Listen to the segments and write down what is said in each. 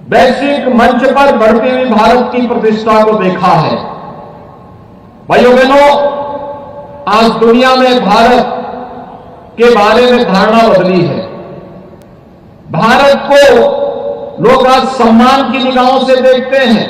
वैश्विक मंच पर बढ़ती हुई भारत की प्रतिष्ठा को देखा है। भाइयों बहनों, आज दुनिया में भारत के बारे में धारणा बदली है। भारत को लोग आज सम्मान की निगाहों से देखते हैं।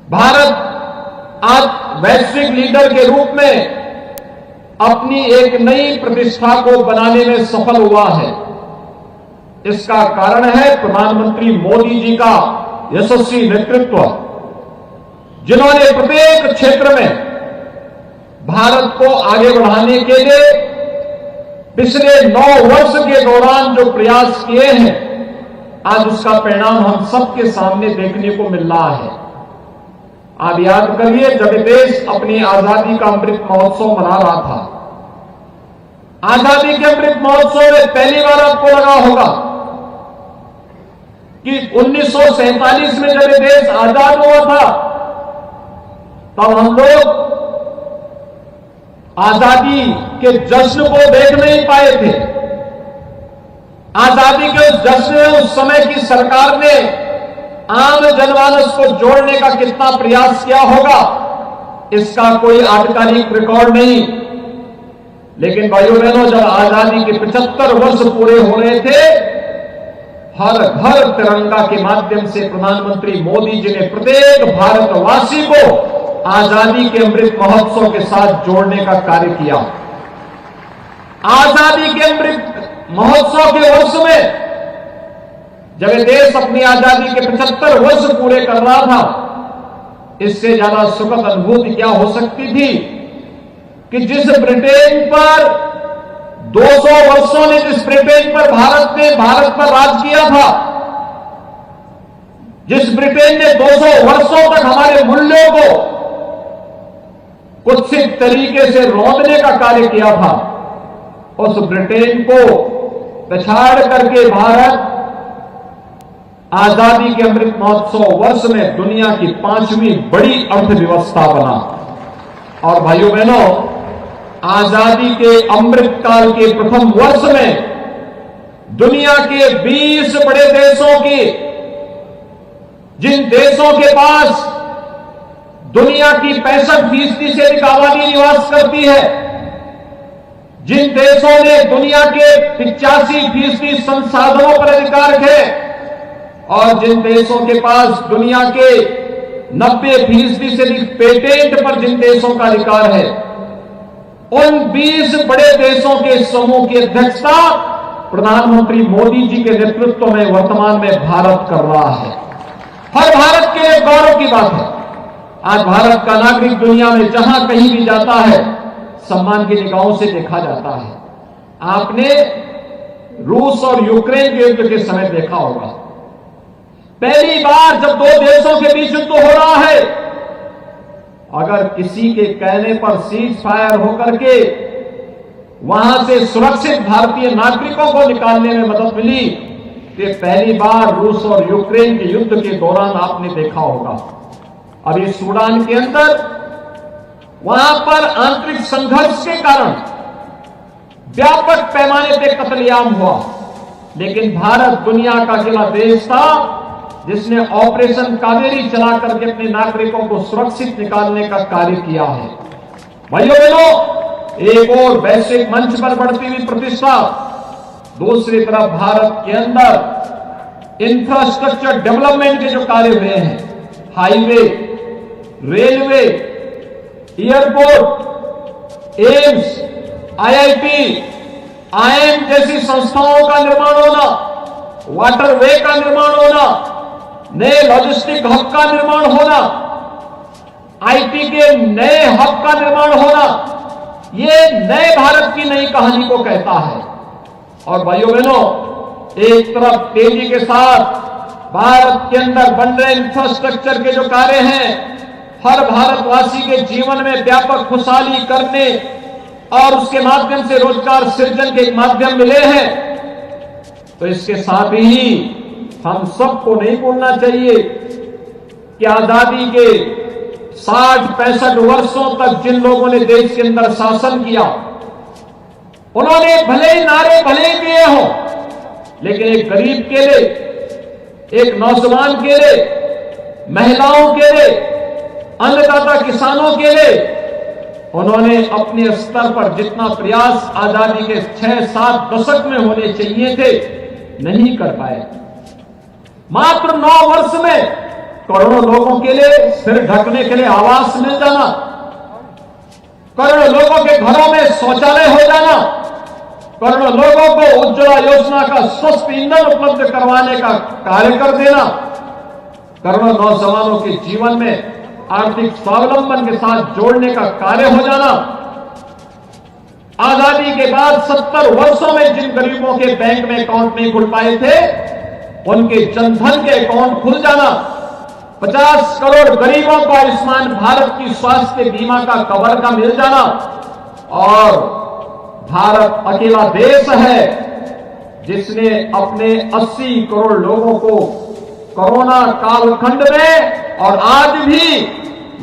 भारत आज वैश्विक लीडर के रूप में अपनी एक नई प्रतिष्ठा को बनाने में सफल हुआ है। इसका कारण है प्रधानमंत्री मोदी जी का यशस्वी नेतृत्व, जिन्होंने प्रत्येक क्षेत्र में भारत को आगे बढ़ाने के लिए पिछले 9 वर्ष के दौरान जो प्रयास किए हैं, आज उसका परिणाम हम सबके सामने देखने को मिल रहा है। आप याद करिए, जब देश अपनी आजादी का अमृत महोत्सव मना रहा था, आजादी के अमृत महोत्सव में पहली बार आपको लगा होगा कि 1947 में जब देश आजाद हुआ था, तब हम लोग आजादी के जश्न को देख नहीं पाए थे। आजादी के उस जश्न में उस समय की सरकार ने आम जनमानस को जोड़ने का कितना प्रयास किया होगा, इसका कोई आधिकारिक रिकॉर्ड नहीं। लेकिन भाइयों बहनों, जब आजादी के 75 वर्ष पूरे हो रहे थे, हर घर तिरंगा के माध्यम से प्रधानमंत्री मोदी जी ने प्रत्येक भारतवासी को आजादी के अमृत महोत्सव के साथ जोड़ने का कार्य किया। आजादी के अमृत महोत्सव के वर्ष में जब देश अपनी आजादी के 75 वर्ष पूरे कर रहा था, इससे ज्यादा सुखद अनुभूति क्या हो सकती थी कि जिस ब्रिटेन पर 200 वर्षों ने जिस ब्रिटेन पर भारत पर राज किया था, जिस ब्रिटेन ने 200 वर्षों तक हमारे मूल्यों को कुत्सित तरीके से रौंदने का कार्य किया था, उस ब्रिटेन को पछाड़ करके भारत आजादी के अमृत महोत्सव वर्ष में दुनिया की 5वीं बड़ी अर्थव्यवस्था बना। और भाइयों बहनों, आजादी के अमृत काल के प्रथम वर्ष में दुनिया के 20 बड़े देशों की, जिन देशों के पास दुनिया की 65% से अधिक आबादी निवास करती है, जिन देशों ने दुनिया के 85% संसाधनों पर अधिकार है, और जिन देशों के पास दुनिया के 90% से अधिक पेटेंट पर जिन देशों का अधिकार है, उन 20 बड़े देशों के समूह की अध्यक्षता प्रधानमंत्री मोदी जी के नेतृत्व में वर्तमान में भारत कर रहा है। हर भारत के लिए गौरव की बात है। आज भारत का नागरिक दुनिया में जहां कहीं भी जाता है, सम्मान की निगाहों से देखा जाता है। आपने रूस और यूक्रेन के युद्ध के समय देखा होगा, पहली बार जब 2 देशों के बीच युद्ध हो रहा है, अगर किसी के कहने पर सीज फायर होकर के वहां से सुरक्षित भारतीय नागरिकों को निकालने में मदद मिली, तो पहली बार रूस और यूक्रेन के युद्ध के दौरान आपने देखा होगा। अभी सूडान के अंदर वहां पर आंतरिक संघर्ष के कारण व्यापक पैमाने पर कत्लेआम हुआ, लेकिन भारत दुनिया का अकेला देश था जिसने ऑपरेशन कावेरी चला करके अपने नागरिकों को सुरक्षित निकालने का कार्य किया है। भाइयों बहनों, एक और वैश्विक मंच पर बढ़ती हुई प्रतिष्ठा, दूसरी तरफ भारत के अंदर इंफ्रास्ट्रक्चर डेवलपमेंट के जो कार्य हुए हैं, highway, railway, airport, AIIMS, IIT, IIM जैसी संस्थाओं का निर्माण होना, वाटरवे का निर्माण होना, नए लॉजिस्टिक हब का निर्माण होना, आईटी के नए हब का निर्माण होना, ये नए भारत की नई कहानी को कहता है। और भाइयों बहनों, एक तरफ तेजी के साथ भारत के अंदर बन रहे इंफ्रास्ट्रक्चर के जो कार्य हैं, हर भारतवासी के जीवन में व्यापक खुशहाली करने और उसके माध्यम से रोजगार सृजन के एक माध्यम मिले हैं, तो इसके साथ ही हम सबको नहीं भूलना चाहिए कि आजादी के 60-65 वर्षों तक जिन लोगों ने देश के अंदर शासन किया, उन्होंने भले ही नारे भले ही दिए हों, लेकिन एक गरीब के लिए, एक नौजवान के लिए, महिलाओं के लिए, अन्नदाता किसानों के लिए उन्होंने अपने स्तर पर जितना प्रयास आजादी के 6-7 दशक में होने चाहिए थे, नहीं कर पाए। मात्र 9 वर्ष में करोड़ों लोगों के लिए सिर ढकने के लिए आवास मिल जाना, करोड़ों लोगों के घरों में शौचालय हो जाना, करोड़ों लोगों को उज्ज्वला योजना का स्वस्थ ईंधन उपलब्ध करवाने का कार्य कर देना, करोड़ों नौजवानों के जीवन में आर्थिक स्वावलंबन के साथ जोड़ने का कार्य हो जाना, आजादी के बाद 70 वर्षों में जिन गरीबों के बैंक में अकाउंट नहीं खुल पाए थे, उनके जनधन के अकाउंट खुल जाना, 50 करोड़ गरीबों को आयुष्मान भारत की स्वास्थ्य बीमा का कवर का मिल जाना, और भारत अकेला देश है जिसने अपने 80 करोड़ लोगों को कोरोना कालखंड में और आज भी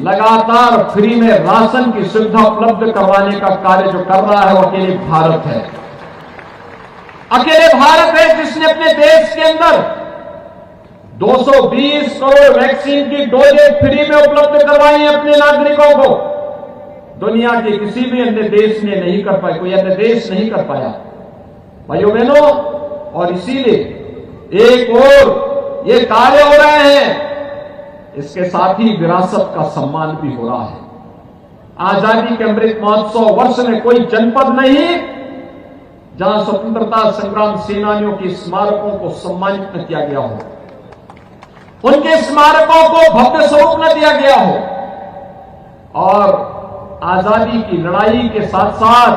लगातार फ्री में राशन की सुविधा उपलब्ध करवाने का कार्य जो कर रहा है वो अकेले भारत है। अकेले भारत है जिसने अपने देश के अंदर 220 करोड़ वैक्सीन की डोजेज फ्री में उपलब्ध करवाई है अपने नागरिकों को। दुनिया के किसी भी अन्य देश ने नहीं कर पाया, कोई अन्य देश नहीं कर पाया भाइयों बहनों। और इसीलिए एक और ये कार्य हो रहे हैं, इसके साथ ही विरासत का सम्मान भी हो रहा है। आजादी के अमृत महोत्सव वर्ष में कोई जनपद नहीं जहां स्वतंत्रता संग्राम सेनानियों के स्मारकों को सम्मानित न किया गया हो, उनके स्मारकों को भव्य स्वरूप न दिया गया हो, और आजादी की लड़ाई के साथ साथ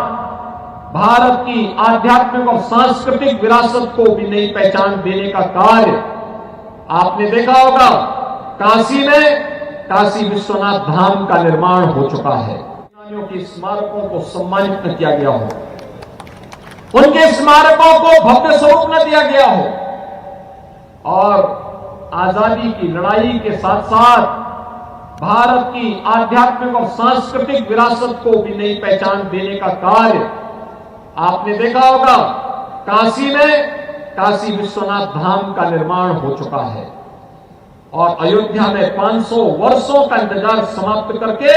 भारत की आध्यात्मिक और सांस्कृतिक विरासत को भी नई पहचान देने का कार्य आपने देखा होगा। काशी में काशी विश्वनाथ धाम का निर्माण हो चुका है। सेनानियों के स्मारकों को सम्मानित न किया गया हो, उनके स्मारकों को भव्य स्वरूप न दिया गया हो, और आजादी की लड़ाई के साथ साथ भारत की आध्यात्मिक और सांस्कृतिक विरासत को भी नई पहचान देने का कार्य आपने देखा होगा। काशी में काशी विश्वनाथ धाम का निर्माण हो चुका है, और अयोध्या में 500 वर्षों का इंतजार समाप्त करके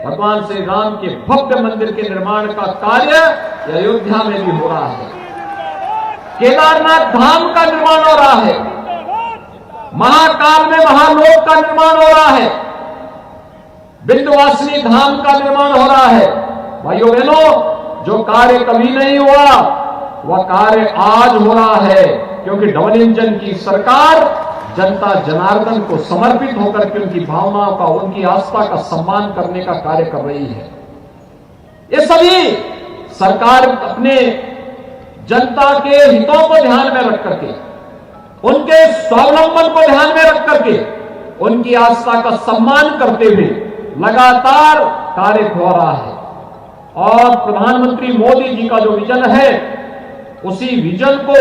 भगवान श्री राम के भव्य मंदिर के निर्माण का कार्य अयोध्या में भी हो रहा है। केदारनाथ धाम का निर्माण हो रहा है, महाकाल में महालोक का निर्माण हो रहा है, विंध्यवासिनी धाम का निर्माण हो रहा है। भाइयों बहनों, जो कार्य कभी नहीं हुआ वह कार्य आज हो रहा है, क्योंकि डबल इंजन की सरकार जनता जनार्दन को समर्पित होकर के उनकी भावनाओं का, उनकी आस्था का सम्मान करने का कार्य कर रही है। ये सभी सरकार अपने जनता के हितों को ध्यान में रख करके, उनके स्वावलंबन को ध्यान में रख करके, उनकी आस्था का सम्मान करते हुए लगातार कार्य हो रहा है। और प्रधानमंत्री मोदी जी का जो विजन है, उसी विजन को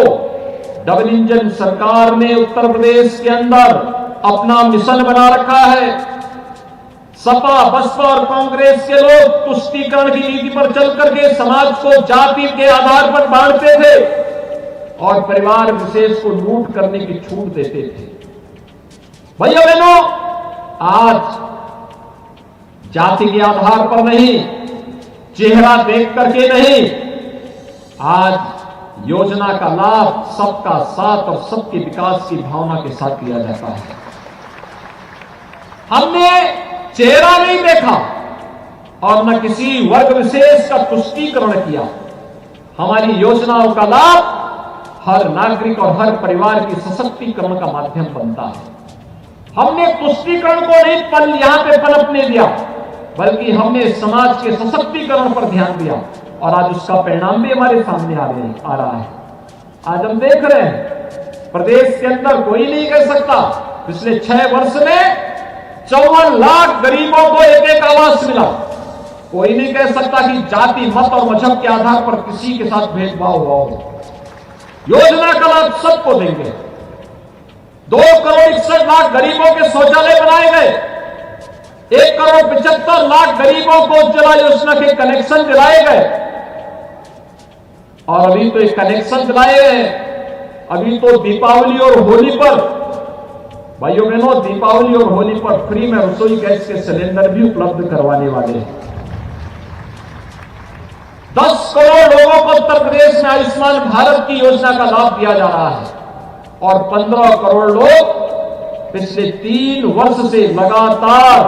डबल इंजन सरकार ने उत्तर प्रदेश के अंदर अपना मिशन बना रखा है। सपा, बसपा और कांग्रेस के लोग तुष्टीकरण की नीति पर चल करके समाज को जाति के आधार पर बांटते थे और परिवार विशेष को लूट करने की छूट देते थे। भैया बहनों, आज जाति के आधार पर नहीं, चेहरा देख करके नहीं, आज योजना का लाभ सबका साथ और सबके विकास की भावना के साथ लिया जाता है। हमने चेहरा नहीं देखा और न किसी वर्ग विशेष का तुष्टीकरण किया। हमारी योजनाओं का लाभ हर नागरिक और हर परिवार की सशक्तिकरण का माध्यम बनता है। हमने तुष्टीकरण को नहीं यहां पे पनपने दिया, बल्कि हमने समाज के सशक्तिकरण पर ध्यान दिया, और आज उसका परिणाम भी हमारे सामने आ रहा है। आज हम देख रहे हैं प्रदेश के अंदर कोई नहीं कह सकता पिछले 6 वर्ष में 54 लाख गरीबों को एक आवास मिला। कोई नहीं कह सकता कि जाति, मत और मजहब के आधार पर किसी के साथ भेदभाव हुआ हो। योजना का लाभ सबको देंगे। 2 करोड़ 61 लाख गरीबों के शौचालय बनाए गए। 1 करोड़ 75 लाख गरीबों को उज्ज्वला योजना के कनेक्शन दिलाए गए, और अभी तो एक कनेक्शन दिलाए हैं। अभी तो दीपावली और होली पर भाइयों बहनों, दीपावली और होली पर फ्री में रसोई गैस के सिलेंडर भी उपलब्ध करवाने वाले हैं। 10 करोड़ लोगों को उत्तर प्रदेश में आयुष्मान भारत की योजना का लाभ दिया जा रहा है और 15 करोड़ लोग पिछले 3 वर्ष से लगातार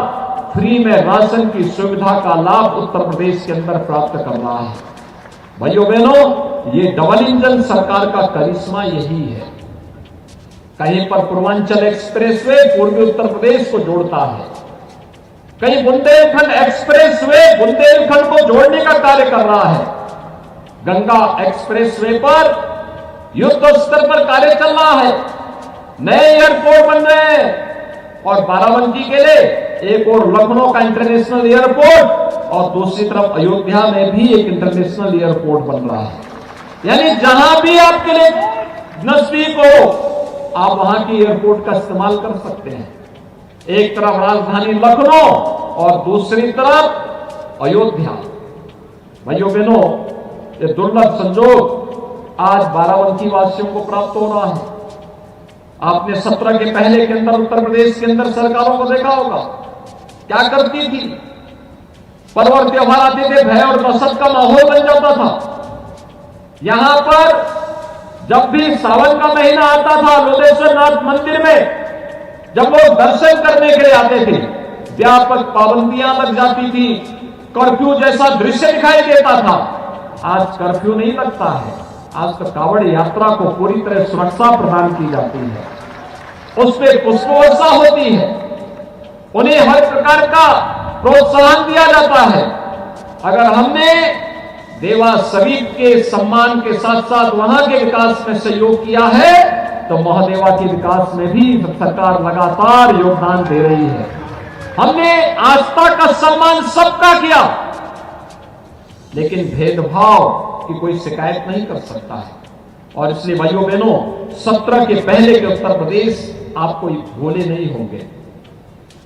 फ्री में राशन की सुविधा का लाभ उत्तर प्रदेश के अंदर प्राप्त कर रहा है। भाइयों बहनों, ये डबल इंजन सरकार का करिश्मा यही है। कहीं पर पूर्वांचल एक्सप्रेसवे पूर्वी उत्तर प्रदेश को जोड़ता है, कहीं बुंदेलखंड एक्सप्रेसवे बुंदेलखंड को जोड़ने का कार्य कर रहा है। गंगा एक्सप्रेसवे पर युद्ध स्तर पर कार्य चल रहा है, नए एयरपोर्ट बन रहे हैं और बाराबंकी के लिए एक और लखनऊ का इंटरनेशनल एयरपोर्ट और दूसरी तरफ अयोध्या में भी एक इंटरनेशनल एयरपोर्ट बन रहा है। यानी जहां भी आपके लिए नजदीक हो, आप वहां की एयरपोर्ट का इस्तेमाल कर सकते हैं। एक तरफ राजधानी लखनऊ और दूसरी तरफ अयोध्या। भाइयों बहनों, ये दुर्लभ संजोग आज बाराबंकी वासियों को प्राप्त हो रहा है। आपने 17 के पहले के अंदर उत्तर प्रदेश के अंदर सरकारों को देखा होगा, क्या करती थी। पर्व और त्योहार आते थे, भय और दहशत का माहौल बन जाता था। यहां पर जब भी सावन का महीना आता था, लोधेश्वर नाथ मंदिर में जब लोग दर्शन करने के लिए आते थे, व्यापक पाबंदियां लग जाती थी, कर्फ्यू जैसा दृश्य दिखाई देता था। आज कर्फ्यू नहीं लगता है, आज तो कांवड़ यात्रा को पूरी तरह सुरक्षा प्रदान की जाती है, उस पर पुष्प वर्षा होती है, उन्हें हर प्रकार का प्रोत्साहन दिया जाता है। अगर हमने देवा शरीफ के सम्मान के साथ साथ वहां के विकास में सहयोग किया है, तो महादेवा के विकास में भी सरकार लगातार योगदान दे रही है। हमने आस्था का सम्मान सबका किया, लेकिन भेदभाव की कोई शिकायत नहीं कर सकता है। और इसलिए भाइयों बहनों, 17 के पहले के उत्तर प्रदेश आपको भूले नहीं होंगे।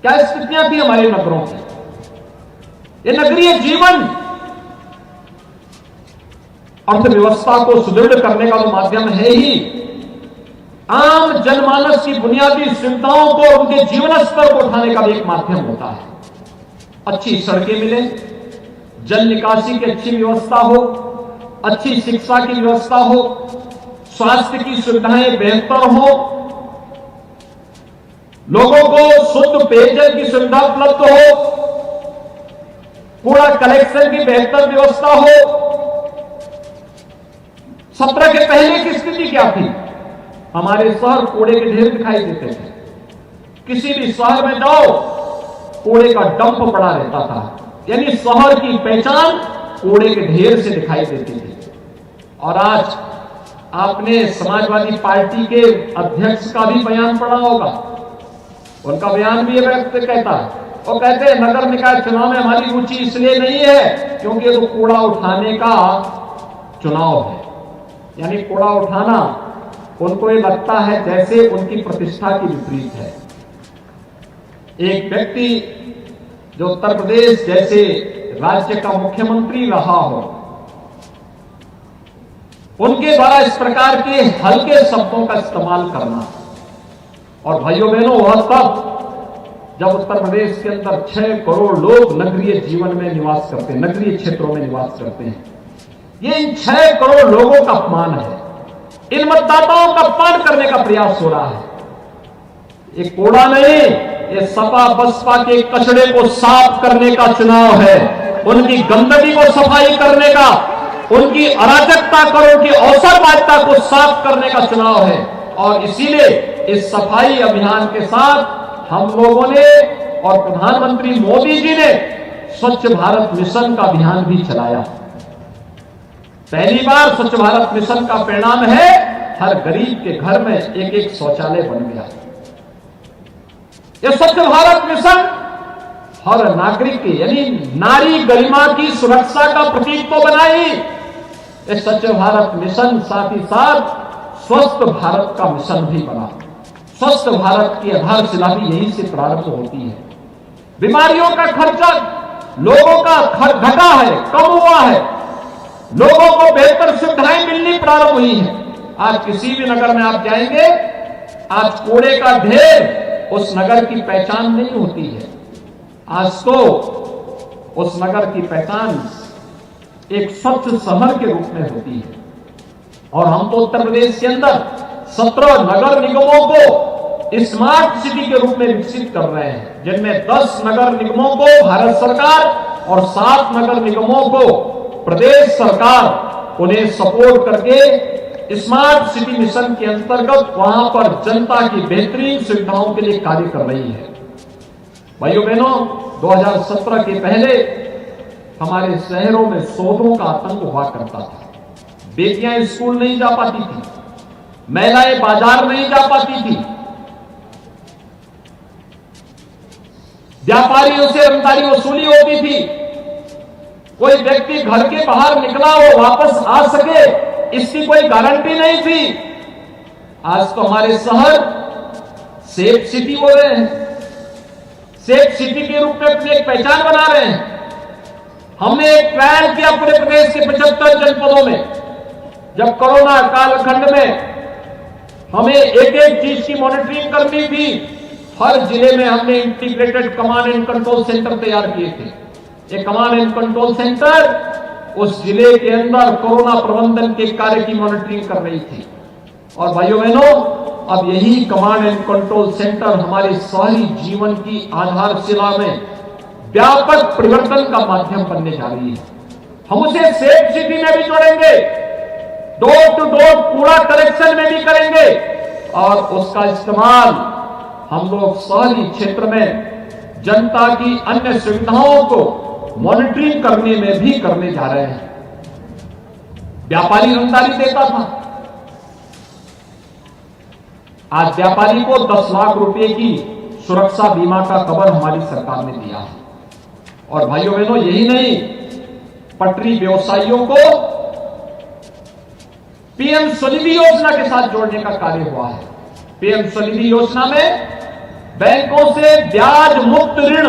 क्या स्थितियां थी हमारे नगरों की। ये नगरीय जीवन अर्थव्यवस्था को सुदृढ़ करने का तो माध्यम है ही। आम जनमानस की बुनियादी सुविधाओं को, उनके जीवन स्तर को उठाने का भी एक माध्यम होता है। अच्छी सड़कें मिले, जल निकासी की अच्छी व्यवस्था हो, अच्छी शिक्षा की व्यवस्था हो, स्वास्थ्य की सुविधाएं बेहतर हो, लोगों को शुद्ध पेयजल की सुविधा उपलब्ध हो, कूड़ा कलेक्शन की बेहतर व्यवस्था हो। 17 के पहले की स्थिति क्या थी। हमारे शहर कूड़े के ढेर दिखाई देते थे। किसी भी शहर में जाओ, कूड़े का डंप पड़ा रहता था। यानी शहर की पहचान कूड़े के ढेर से दिखाई देती थी। और आज आपने समाजवादी पार्टी के अध्यक्ष का भी बयान पढ़ा होगा। उनका बयान भी ये व्यक्त कहता है, वो कहते हैं नगर निकाय चुनाव में हमारी रुचि इसलिए नहीं है क्योंकि वो कूड़ा उठाने का चुनाव है। यानी कूड़ा उठाना उनको ये लगता है जैसे उनकी प्रतिष्ठा की विपरीत है। एक व्यक्ति जो उत्तर प्रदेश जैसे राज्य का मुख्यमंत्री रहा हो, उनके द्वारा इस प्रकार के हल्के शब्दों का इस्तेमाल करना। और भाइयों बहनों, वह तब जब उत्तर प्रदेश के अंदर 6 करोड़ लोग नगरीय जीवन में निवास करते हैं, नगरीय क्षेत्रों में निवास करते हैं। ये इन 6 करोड़ लोगों का अपमान है। इन मतदाताओं का अपमान करने का प्रयास हो रहा है। ये कूड़ा नहीं, ये सपा बसपा के कचड़े को साफ करने का चुनाव है। उनकी गंदगी को सफाई करने का, उनकी अराजकता करों की अवसरवादिता को साफ करने का चुनाव है। और इसीलिए इस सफाई अभियान के साथ हम लोगों ने और प्रधानमंत्री मोदी जी ने स्वच्छ भारत मिशन का अभियान भी चलाया। पहली बार स्वच्छ भारत मिशन का परिणाम है हर गरीब के घर में एक एक शौचालय बन गया। यह स्वच्छ भारत मिशन हर नागरिक की यानी नारी गरिमा की सुरक्षा का प्रतीक तो बना ही, यह स्वच्छ भारत मिशन साथ ही साथ स्वस्थ भारत का मिशन भी बना। स्वस्थ भारत की आधारशिला भी यहीं से प्रारंभ होती है। बीमारियों का खर्चा लोगों का घटा है, कम हुआ है। लोगों को बेहतर सुविधाएं मिलनी प्रारंभ हुई है। आज किसी भी नगर में आप जाएंगे, आज कूड़े का ढेर उस नगर की पहचान नहीं होती है। आज तो उस नगर की पहचान एक स्वच्छ शहर के रूप में होती है। और हम तो उत्तर प्रदेश के अंदर 17 नगर निगमों को स्मार्ट सिटी के रूप में विकसित कर रहे हैं, जिनमें 10 नगर निगमों को भारत सरकार और 7 नगर निगमों को प्रदेश सरकार उन्हें सपोर्ट करके स्मार्ट सिटी मिशन के अंतर्गत वहां पर जनता की बेहतरीन सुविधाओं के लिए कार्य कर रही है। भाइयों बहनों, 2017 के पहले हमारे शहरों में शोधों का आतंक हुआ करता था। बेटियां स्कूल नहीं जा पाती थी, महिलाएं बाजार नहीं जा पाती थी, व्यापारियों से रंगदारी वसूली होती थी, कोई व्यक्ति घर के बाहर निकला हो वापस आ सके इसकी कोई गारंटी नहीं थी। आज तो हमारे शहर सेफ सिटी हो रहे हैं, सेफ सिटी के रूप में अपनी एक पहचान बना रहे हैं। हमने एक ट्रायल किया पूरे प्रदेश के 75 जनपदों में। जब कोरोना कालखंड में हमें एक एक चीज की मॉनिटरिंग करनी थी, हर जिले में हमने integrated command and control centre तैयार किए थे। एक कमांड एंड कंट्रोल सेंटर उस जिले के अंदर कोरोना प्रबंधन के कार्य की मॉनिटरिंग कर रही थी। और भाइयों बहनों, अब यही कमांड एंड कंट्रोल सेंटर हमारे शहरी जीवन की आधारशिला में व्यापक परिवर्तन का माध्यम बनने जा रही है। हम उसे सेफ सिटी में भी जोड़ेंगे, डोर टू डोर कूड़ा कलेक्शन में भी करेंगे और उसका इस्तेमाल हम लोग शहरी क्षेत्र में जनता की अन्य सुविधाओं को मॉनिटरिंग करने में भी करने जा रहे हैं। व्यापारी रंगदारी देता था, आज व्यापारी को 10 लाख रुपए की सुरक्षा बीमा का कवर हमारी सरकार ने दिया है। और भाइयों बहनों, यही नहीं, पटरी व्यवसायियों को पीएम स्वनिधि योजना के साथ जोड़ने का कार्य हुआ है। पीएम स्वनिधि योजना में बैंकों से ब्याज मुक्त ऋण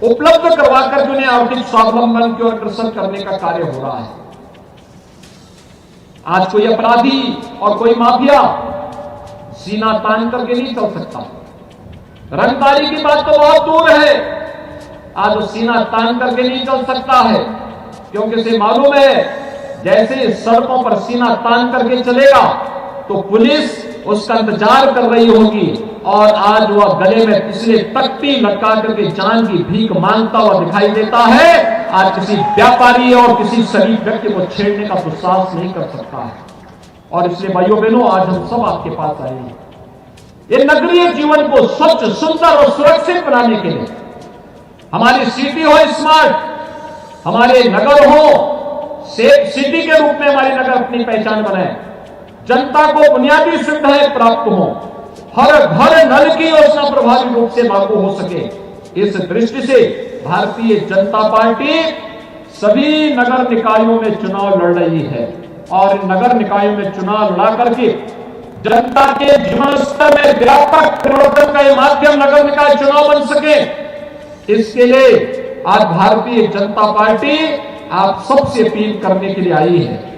उपलब्ध करवाकर उन्हें आर्थिक स्वावलंबन की ओर अग्रसर करने का कार्य हो रहा है। आज कोई अपराधी और कोई माफिया सीना तान करके नहीं चल सकता। रंगदारी की बात तो बहुत दूर है, आज वो सीना तान करके नहीं चल सकता है, क्योंकि उसे मालूम है जैसे सड़कों पर सीना तान करके चलेगा तो पुलिस उसका इंतजार कर रही होगी और आज वह गले में पिछले तख्ती लटका करके जान की भीख मांगता हुआ दिखाई देता है। आज किसी व्यापारी और किसी शरीफ व्यक्ति को छेड़ने का दुस्साहस नहीं कर सकता है। और इसलिए भाइयों बहनों, आज हम सब आपके पास आए हैं ये नगरीय जीवन को स्वच्छ, सुंदर और सुरक्षित बनाने के लिए। हमारी सिटी हो स्मार्ट, हमारे नगर हो सेफ सिटी के रूप में हमारी नगर अपनी पहचान बनाए, जनता को बुनियादी सुविधाएं प्राप्त हो, हर घर नल की योजना प्रभावी रूप से लागू हो सके। इस दृष्टि से भारतीय जनता पार्टी सभी नगर निकायों में चुनाव लड़ रही है और नगर निकायों में चुनाव लड़ा करके जनता के जीवन स्तर में व्यापक परिवर्तन का यह माध्यम नगर निकाय चुनाव बन सके, इसके लिए आज भारतीय जनता पार्टी आप सबसे अपील करने के लिए आई है।